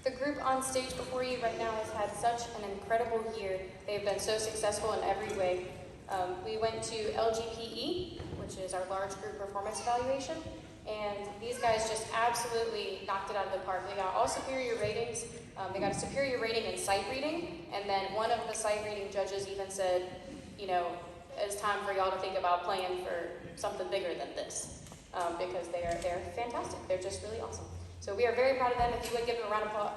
The group on stage before you right now has had such an incredible year. They've been so successful in every way. We went to LGPE, which is our large group performance evaluation, and these guys just absolutely knocked it out of the park. They got all superior ratings. They got a superior rating in sight reading, and then one of the sight reading judges even said, you know, it's time for y'all to think about playing for something bigger than this, because they're fantastic. They're just really awesome. So we are very proud of them. If you would give them a round of applause.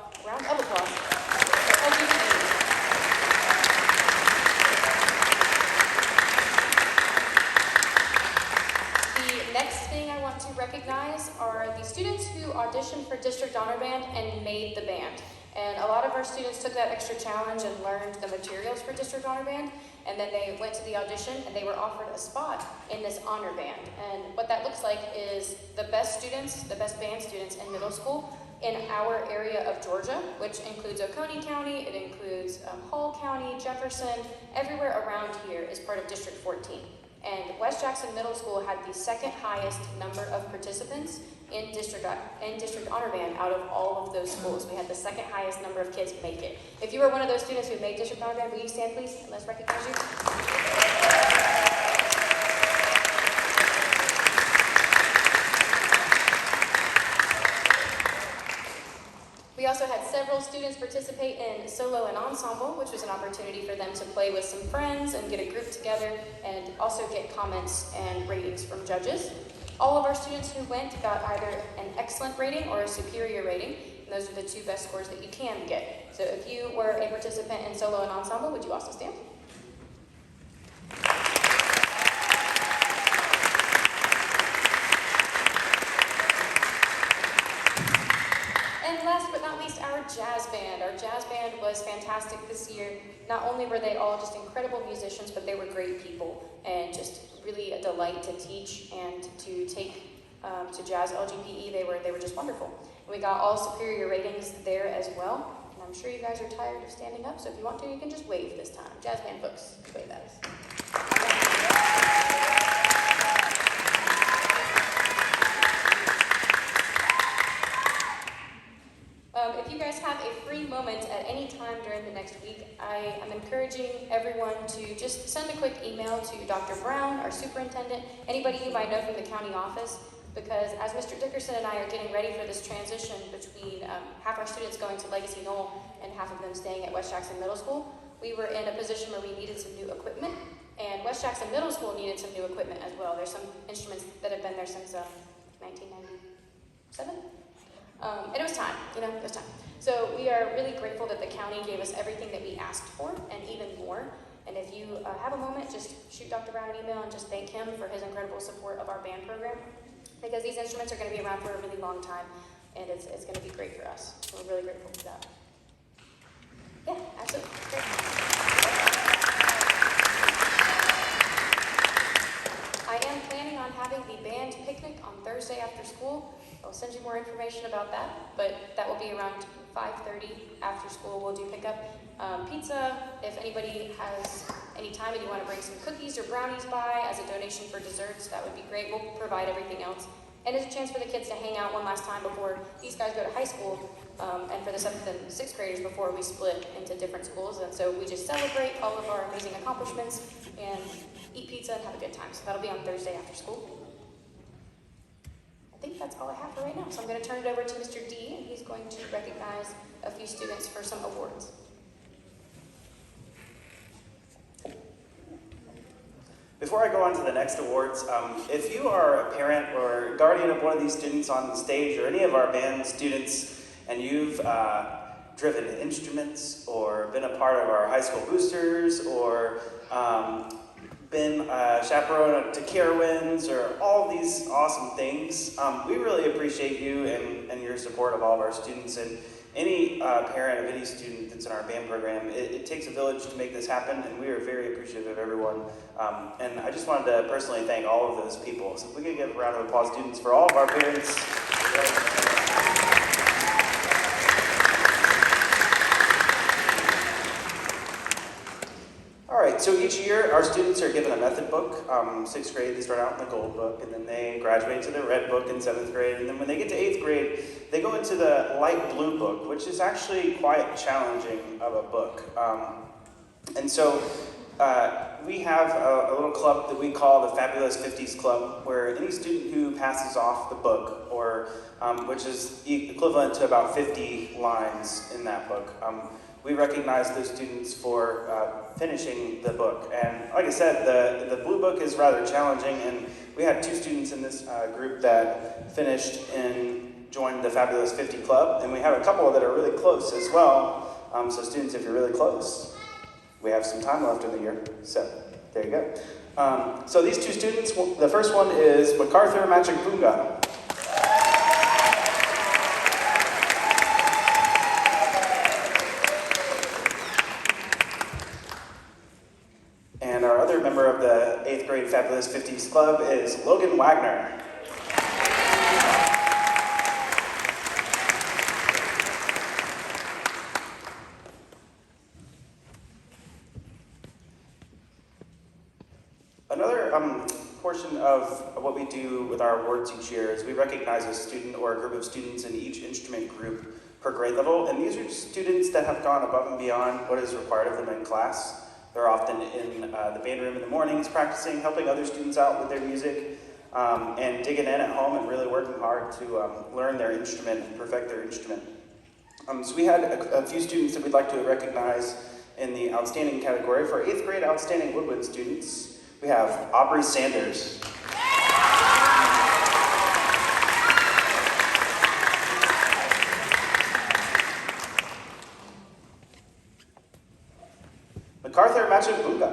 The next thing I want to recognize are the students who auditioned for District Honor Band and made the band. And a lot of our students took that extra challenge and learned the materials for District Honor Band, and then they went to the audition and they were offered a spot in this honor band. And what that looks like is the best students, the best band students in middle school in our area of Georgia, which includes Oconee County, it includes Hall County, Jefferson, everywhere around here is part of District 14. And West Jackson Middle School had the second highest number of participants in District Honor Band out of all of those schools. We had the second highest number of kids make it. If you were one of those students who made District Honor Band, will you stand please and let's recognize you? We also had several students participate in solo and ensemble, which was an opportunity for them to play with some friends and get a group together and also get comments and ratings from judges. All of our students who went got either an excellent rating or a superior rating, and those are the two best scores that you can get. So if you were a participant in solo and ensemble, would you also stand? Last but not least, our jazz band. Our jazz band was fantastic this year. Not only were they all just incredible musicians, but they were great people and just really a delight to teach and to take to Jazz LGPE. They were just wonderful. And we got all superior ratings there as well. And I'm sure you guys are tired of standing up, so if you want to, you can just wave this time. Jazz band folks, wave at us. If you guys have a free moment at any time during the next week, I am encouraging everyone to just send a quick email to Dr. Brown, our superintendent, anybody you might know from the county office, because as Mr. Dickerson and I are getting ready for this transition between half our students going to Legacy Knoll and half of them staying at West Jackson Middle School, we were in a position where we needed some new equipment, and West Jackson Middle School needed some new equipment as well. There's some instruments that have been there since 1997. And it was time, it was time. So we are really grateful that the county gave us everything that we asked for and even more. And if you have a moment, just shoot Dr. Brown an email and just thank him for his incredible support of our band program, because these instruments are going to be around for a really long time, and it's going to be great for us. So we're really grateful for that. Yeah, absolutely. Great. I am planning on having the band picnic on Thursday after school. I'll send you more information about that, but that will be around 5:30 after school. We'll do pickup. Pizza, if anybody has any time and you want to bring some cookies or brownies by as a donation for desserts, that would be great. We'll provide everything else. And it's a chance for the kids to hang out one last time before these guys go to high school, and for the 7th and 6th graders before we split into different schools. And so we just celebrate all of our amazing accomplishments and eat pizza and have a good time. So that'll be on Thursday after school. I think that's all I have for right now. So I'm going to turn it over to Mr. D, and he's going to recognize a few students for some awards. Before I go on to the next awards, if you are a parent or guardian of one of these students on the stage or any of our band students, and you've driven instruments or been a part of our high school boosters or been a chaperone to Carowinds or all these awesome things, we really appreciate you and your support of all of our students. And any parent of any student that's in our band program, it takes a village to make this happen, and we are very appreciative of everyone. And I just wanted to personally thank all of those people. So if we could give a round of applause, students, for all of our parents. All right, right, so each year our students are given a method book. 6th grade, they start out in the gold book, and then they graduate to the red book in 7th grade, and then when they get to 8th grade, they go into the light blue book, which is actually quite challenging of a book. And so we have a little club that we call the Fabulous 50s Club, where any student who passes off the book, or which is equivalent to about 50 lines in that book, we recognize those students for finishing the book. And like I said, the blue book is rather challenging, and we had 2 students in this group that finished and joined the Fabulous 50 Club, and we have a couple that are really close as well. So students, if you're really close, we have some time left in the year, so there you go. So these 2 students, the first one is MacArthur Machakpunga. And our other member of the 8th grade Fabulous 50s Club is Logan Wagner. Another portion of what we do with our awards each year is we recognize a student or a group of students in each instrument group per grade level, and these are students that have gone above and beyond what is required of them in class. They're often in the band room in the mornings practicing, helping other students out with their music, and digging in at home and really working hard to learn their instrument and perfect their instrument. So we had a few students that we'd like to recognize in the outstanding category. For 8th grade outstanding woodwind students, we have Aubrey Sanders. MacArthur Machakpunga.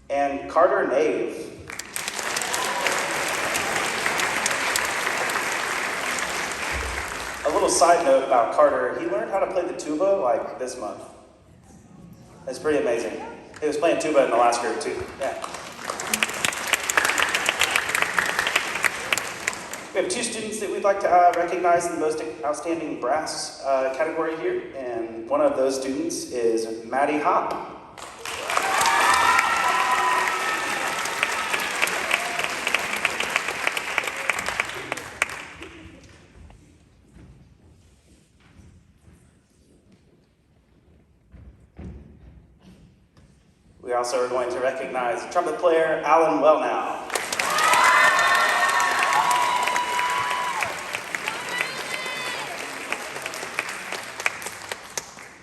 And Carter Nave. A little side note about Carter, he learned how to play the tuba like this month. It's pretty amazing. He was playing tuba in the last group too. Yeah. We have 2 students that we'd like to recognize in the most outstanding brass category here, and one of those students is Maddie Hopp. We also are going to recognize trumpet player Alan Wellnow.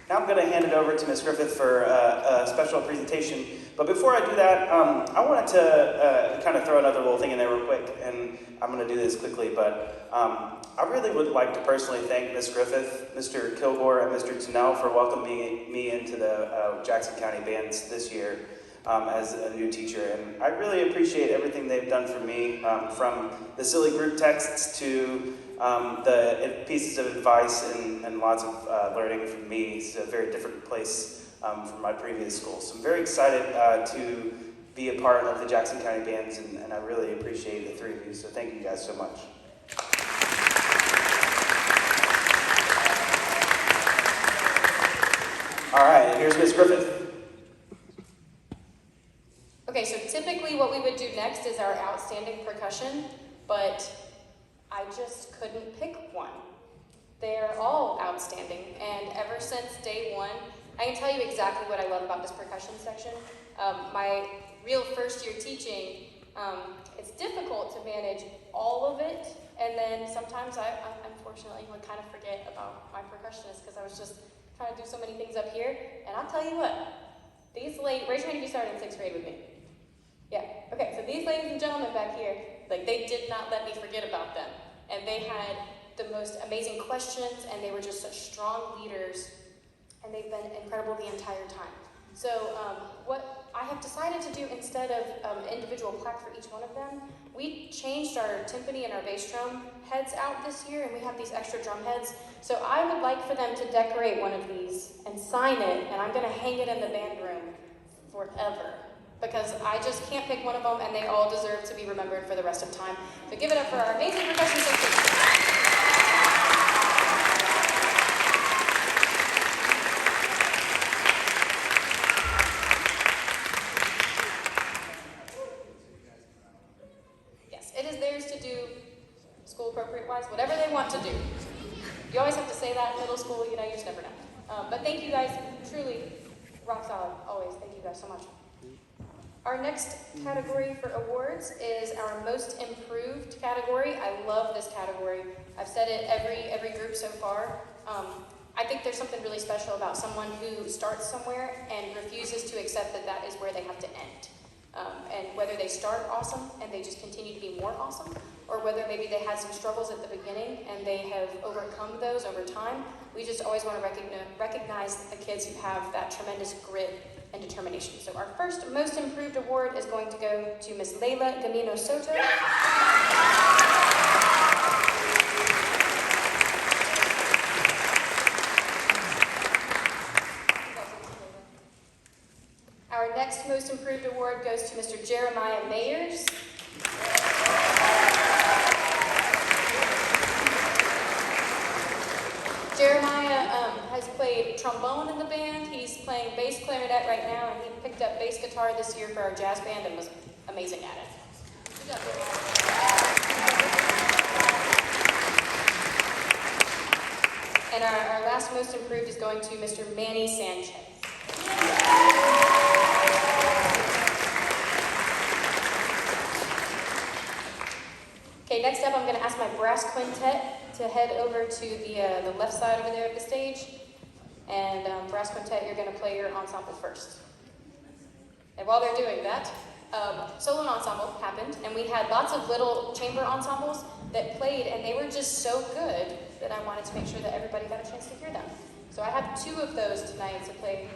Now I'm going to hand it over to Ms. Griffith for a special presentation. But before I do that, I wanted to kind of throw another little thing in there real quick, and I'm going to do this quickly. But I really would like to personally thank Ms. Griffith, Mr. Kilgore, and Mr. Tunnell for welcoming me into the Jackson County Bands this year as a new teacher. And I really appreciate everything they've done for me, from the silly group texts to the pieces of advice and lots of learning from me. It's a very different place from my previous school. So I'm very excited to be a part of the Jackson County Bands, and I really appreciate the 3 of you. So thank you guys so much. All right, here's Ms. Griffith. Okay, so typically what we would do next is our outstanding percussion, but I just couldn't pick one. They're all outstanding, and ever since day 1, I can tell you exactly what I love about this percussion section. My real first year teaching, it's difficult to manage all of it, and then sometimes I unfortunately would kind of forget about my percussionist because I was just trying to do so many things up here. And I'll tell you what, these ladies, raise your hand if you started in 6th grade with me. Yeah, okay, so these ladies and gentlemen back here, like, they did not let me forget about them. And they had the most amazing questions, and they were just such strong leaders, and they've been incredible the entire time. So what I have decided to do, instead of individual plaque for each one of them, we changed our timpani and our bass drum heads out this year, and we have these extra drum heads. So I would like for them to decorate one of these and sign it, and I'm gonna hang it in the band room forever. because I just can't pick one of them, and they all deserve to be remembered for the rest of time. So give it up for our amazing percussion section. School-appropriate-wise, whatever they want to do. You always have to say that in middle school, you just never know. But thank you guys, truly, rock solid, always. Thank you guys so much. Our next category for awards is our most improved category. I love this category. I've said it every group so far. I think there's something really special about someone who starts somewhere and refuses to accept that that is where they have to end. And whether they start awesome and they just continue to be more awesome, or whether maybe they had some struggles at the beginning and they have overcome those over time, we just always want to recognize the kids who have that tremendous grit and determination. So our first most improved award is going to go to Miss Layla Gamino Soto. Our next most improved award goes to Mr. Jeremiah Mayers. Jeremiah has played trombone in the band. He's playing bass clarinet right now, and he picked up bass guitar this year for our jazz band and was amazing at it. Good job, Jeremiah. And our last most improved is going to Mr. Manny Sanchez. Okay, next up I'm going to ask my brass quintet to head over to the left side over there of the stage. And brass quintet, you're going to play your ensemble first. And while they're doing that, solo ensemble happened, and we had lots of little chamber ensembles that played, and they were just so good that I wanted to make sure that everybody got a chance to hear them. So I have 2 of those tonight to play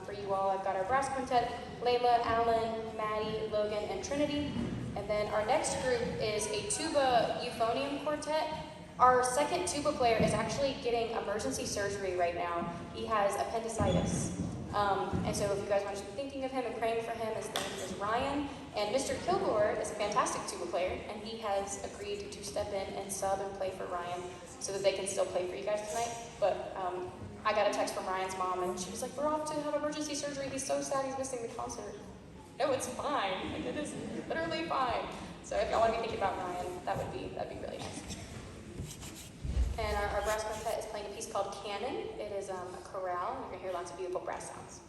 for you all. I've got our brass quintet, Layla, Alan, Maddie, Logan, and Trinity. And then our next group is a tuba euphonium quartet. Our second tuba player is actually getting emergency surgery right now. He has appendicitis. And so if you guys want to be thinking of him and praying for him, his name is Ryan. And Mr. Kilgore is a fantastic tuba player, and he has agreed to step in and sub and play for Ryan so that they can still play for you guys tonight. But I got a text from Ryan's mom, and she was like, "We're off to have emergency surgery. He's so sad he's missing the concert." No, it's fine. Like, it is literally fine. So if y'all want to be thinking about Ryan, that'd be really nice. And our brass quintet is playing a piece called Canon. It is a chorale, and you're going to hear lots of beautiful brass sounds.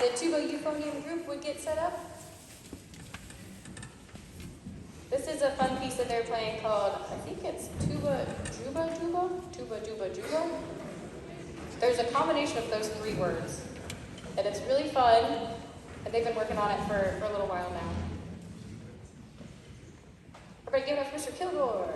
The tuba euphonium group would get set up. This is a fun piece that they're playing called, I think it's tuba juba juba, tuba juba juba. There's a combination of those 3 words, and it's really fun, and they've been working on it for a little while now. Everybody give it up for Mr. Kilgore.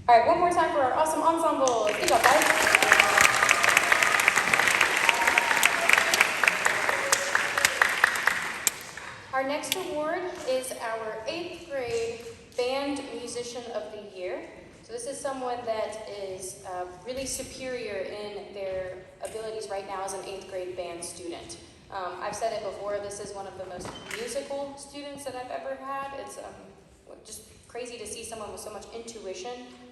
All right, one more time for our awesome ensemble. Good job, guys. Our next award is our 8th grade Band Musician of the Year. So this is someone that is really superior in their abilities right now as an 8th grade band student. I've said it before, this is one of the most musical students that I've ever had. It's just crazy to see someone with so much intuition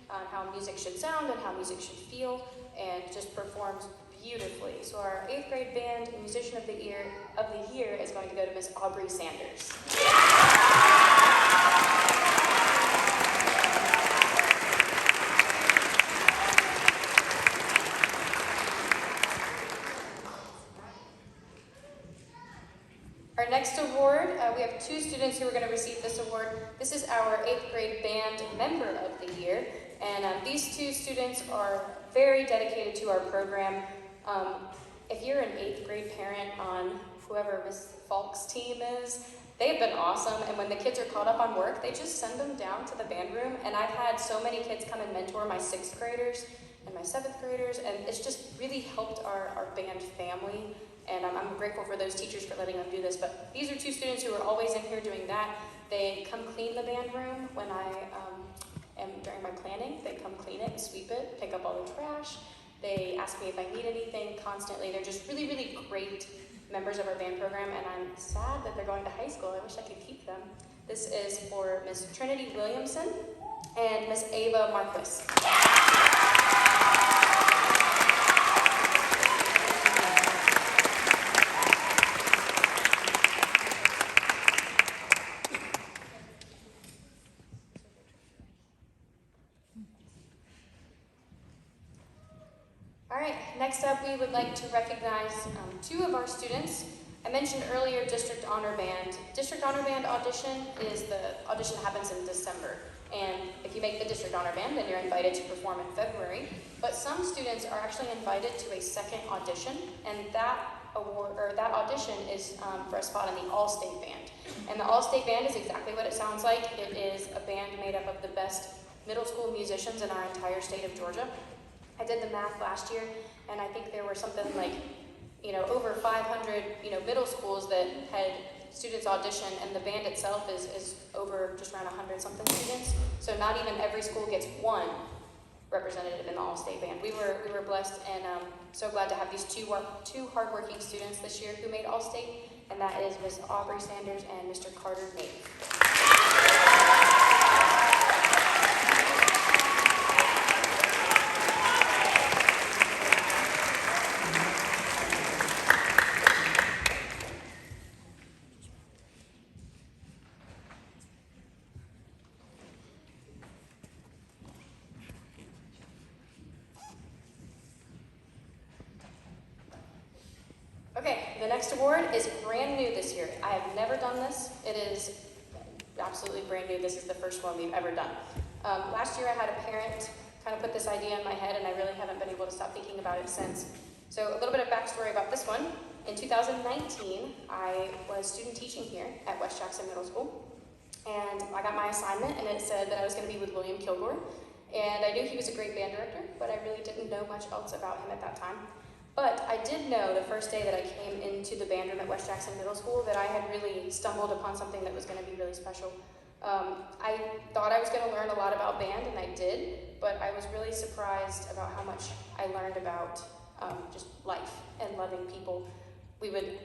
on how music should sound and how music should feel, and just performs beautifully. So our 8th grade band musician of the year is going to go to Miss Aubrey Sanders. Our next award, we have 2 students who are going to receive this award. This is our 8th grade band member of the year, And these two students are very dedicated to our program. If you're an 8th grade parent on whoever Miss Falk's team is, they've been awesome, and when the kids are caught up on work, they just send them down to the band room, and I've had so many kids come and mentor my 6th graders and my 7th graders, and it's just really helped our band family, and I'm grateful for those teachers for letting them do this. But these are two students who are always in here doing that. They come clean the band room when I am during my planning. They come clean it and sweep it, pick up all the trash. They ask me if I need anything constantly. They're just really, really great members of our band program, and I'm sad that they're going to high school. I wish I could keep them. This is for Miss Trinity Williamson and Miss Ava Marquis. All right, next up we would like to recognize two of our students. I mentioned earlier District Honor Band. District Honor Band audition happens in December. And if you make the District Honor Band, then you're invited to perform in February. But some students are actually invited to a second audition, and that audition is for a spot in the All-State Band. And the All-State Band is exactly what it sounds like. It is a band made up of the best middle school musicians in our entire state of Georgia. I did the math last year, and I think there were something like, over 500, middle schools that had students audition, and the band itself is over just around 100-something students. So not even every school gets one representative in the All-State Band. We were blessed, and so glad to have these two hardworking students this year who made All-State, and that is Miss Aubrey Sanders and Mr. Carter Nate. Okay, the next award is brand new this year. I have never done this. It is absolutely brand new. This is the first one we've ever done. Last year I had a parent kind of put this idea in my head, and I really haven't been able to stop thinking about it since. So a little bit of backstory about this one. In 2019, I was student teaching here at West Jackson Middle School, and I got my assignment, and it said that I was going to be with William Kilgore, and I knew he was a great band director, but I really didn't know much else about him at that time. But I did know the first day that I came into the band room at West Jackson Middle School that I had really stumbled upon something that was going to be really special. I thought I was going to learn a lot about band, and I did, but I was really surprised about how much I learned about just life and loving people. We would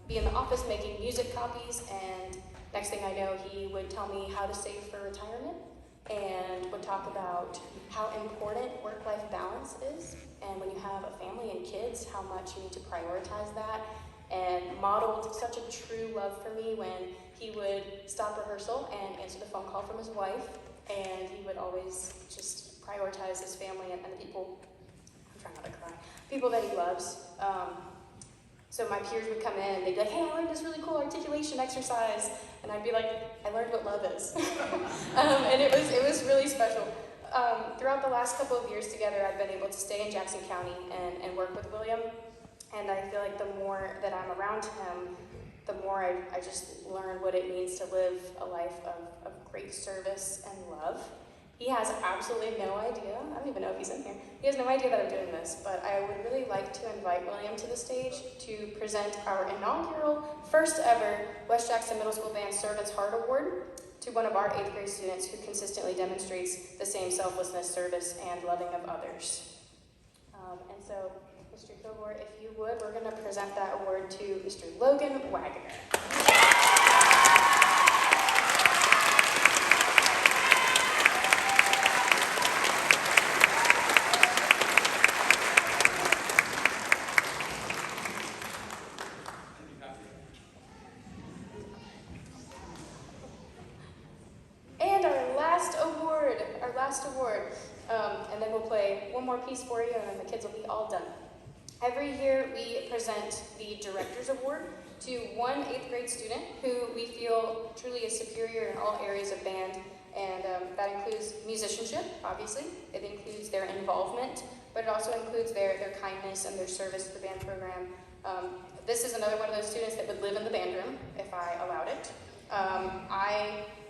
be in the office making music copies, and next thing I know, he would tell me how to save for retirement, and would talk about how important work-life balance is, and when you have a family and kids, how much you need to prioritize that, and modeled such a true love for me when he would stop rehearsal and answer the phone call from his wife, and he would always just prioritize his family and the people, I'm trying not to cry, people that he loves. So my peers would come in and they'd be like, hey, I learned this really cool articulation exercise. And I'd be like, I learned what love is. And it was really special. Throughout the last couple of years together, I've been able to stay in Jackson County and work with William. And I feel like the more that I'm around him, the more I just learn what it means to live a life of great service and love. He has absolutely no idea, I don't even know if he's in here, he has no idea that I'm doing this, but I would really like to invite William to the stage to present our inaugural, first ever West Jackson Middle School Band Servant's Heart Award to one of our 8th grade students who consistently demonstrates the same selflessness, service, and loving of others. And so, Mr. Kilgore, if you would, we're going to present that award to Mr. Logan Wagner. And then we'll play one more piece for you, and then the kids will be all done. Every year we present the Director's Award to one 8th grade student who we feel truly is superior in all areas of band And that includes musicianship, obviously. It includes their involvement, but it also includes their kindness and their service to the band program. This is another one of those students that would live in the band room if I allowed it.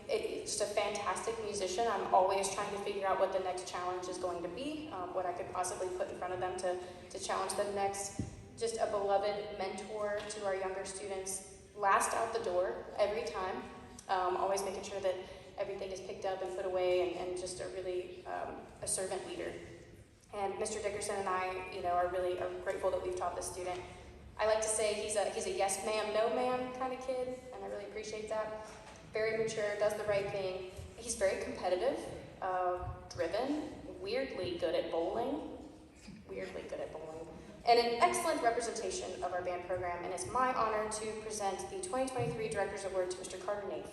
It's just a fantastic musician. I'm always trying to figure out what the next challenge is going to be, what I could possibly put in front of them to challenge them next. Just a beloved mentor to our younger students. Last out the door every time, always making sure that everything is picked up and put away, and just a really a servant leader. And Mr. Dickerson and I, are really grateful that we've taught this student. I like to say he's a yes ma'am, no ma'am kind of kid, and I really appreciate that. Very mature, does the right thing. He's very competitive, driven, weirdly good at bowling, and an excellent representation of our band program. And it's my honor to present the 2023 Director's Award to Mr. Carter Naif.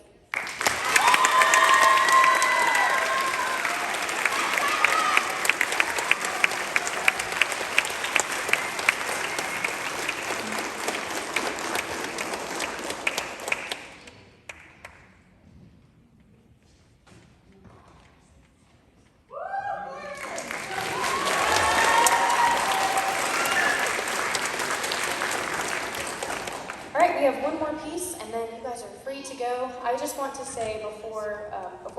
We have one more piece, and then you guys are free to go. I just want to say before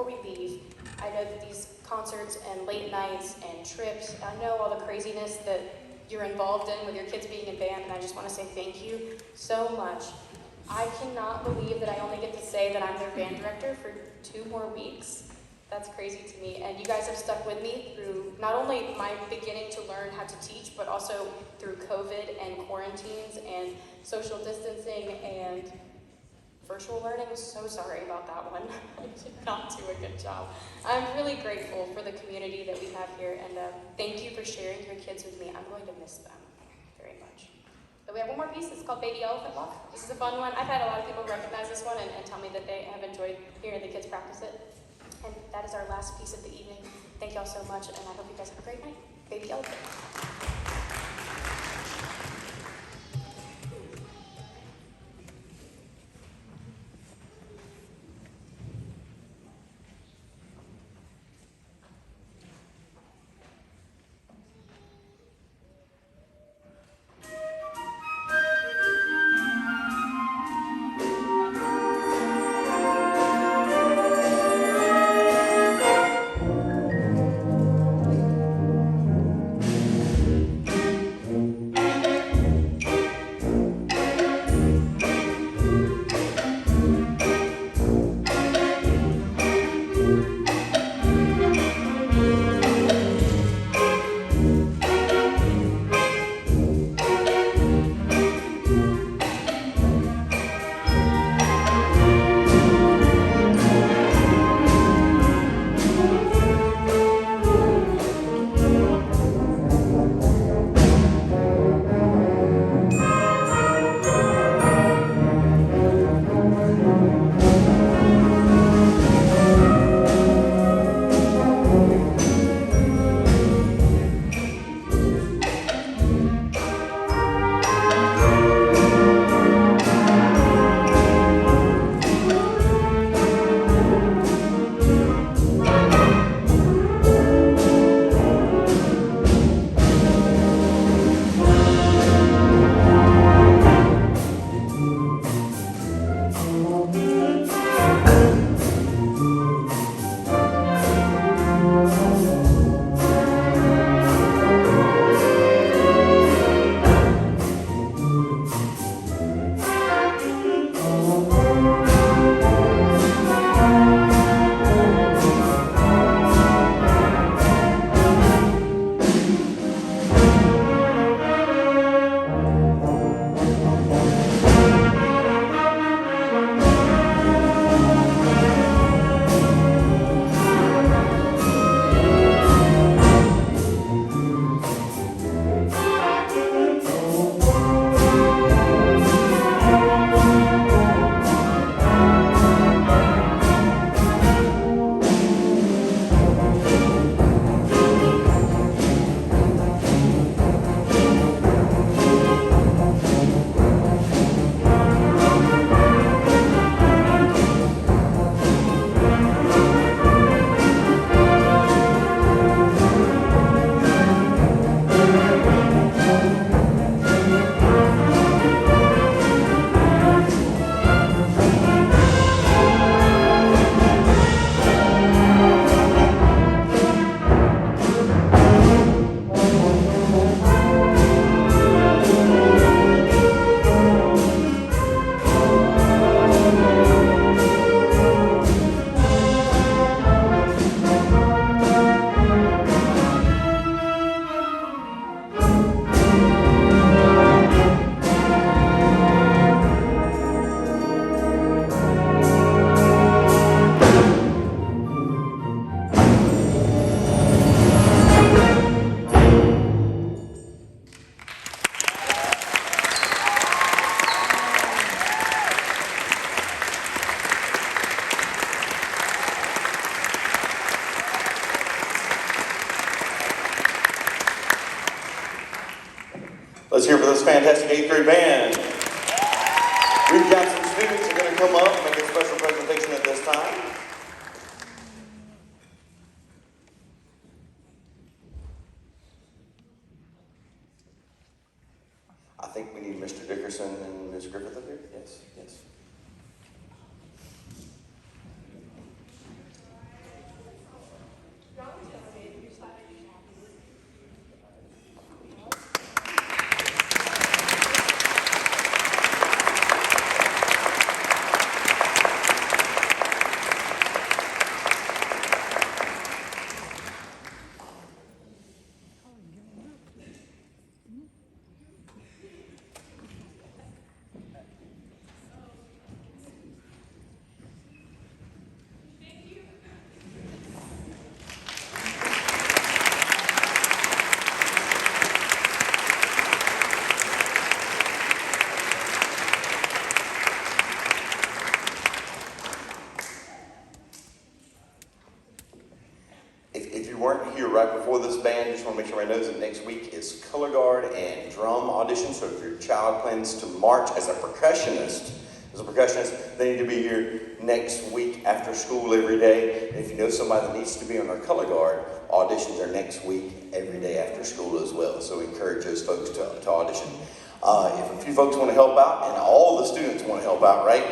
we leave, I know that these concerts and late nights and trips, I know all the craziness that you're involved in with your kids being in band, and I just want to say thank you so much. I cannot believe that I only get to say that I'm their band director for 2 more weeks. That's crazy to me, and you guys have stuck with me through not only my beginning to learn how to teach, but also through COVID and quarantines and social distancing and virtual learning. I'm so sorry about that one. I did not do a good job. I'm really grateful for the community that we have here, and thank you for sharing your kids with me. I'm going to miss them very much. But we have one more piece. It's called Baby Elephant Walk. This is a fun one. I've had a lot of people recognize this one and tell me that they have enjoyed hearing the kids practice it. And that is our last piece of the evening. Thank y'all so much, and I hope you guys have a great night. Baby Elephant. Let's hear for this fantastic 8th grade band. We've got some students that are going to come up and make a special presentation at this time. I think we need Mr. Dickerson and Ms. Griffith up here. Yes, yes. If you weren't here right before this band, just want to make sure everybody knows that next week is color guard and drum audition. So if your child plans to march as a percussionist, they need to be here next week after school every day. And if you know somebody that needs to be on our color guard, auditions are next week every day after school as well. So we encourage those folks to audition. If a few folks want to help out, and all the students want to help out, right?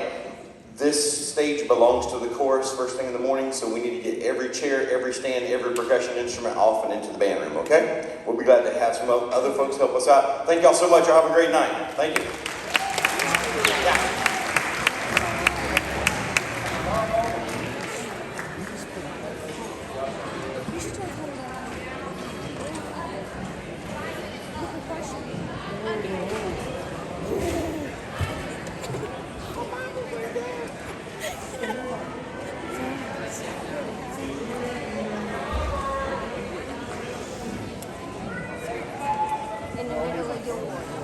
This stage belongs to the chorus first thing in the morning, so we need to get every chair, every stand, every percussion instrument off and into the band room, okay? We'll be glad to have some other folks help us out. Thank y'all so much. Y'all have a great night. Thank you. Yeah. In the middle of your ward.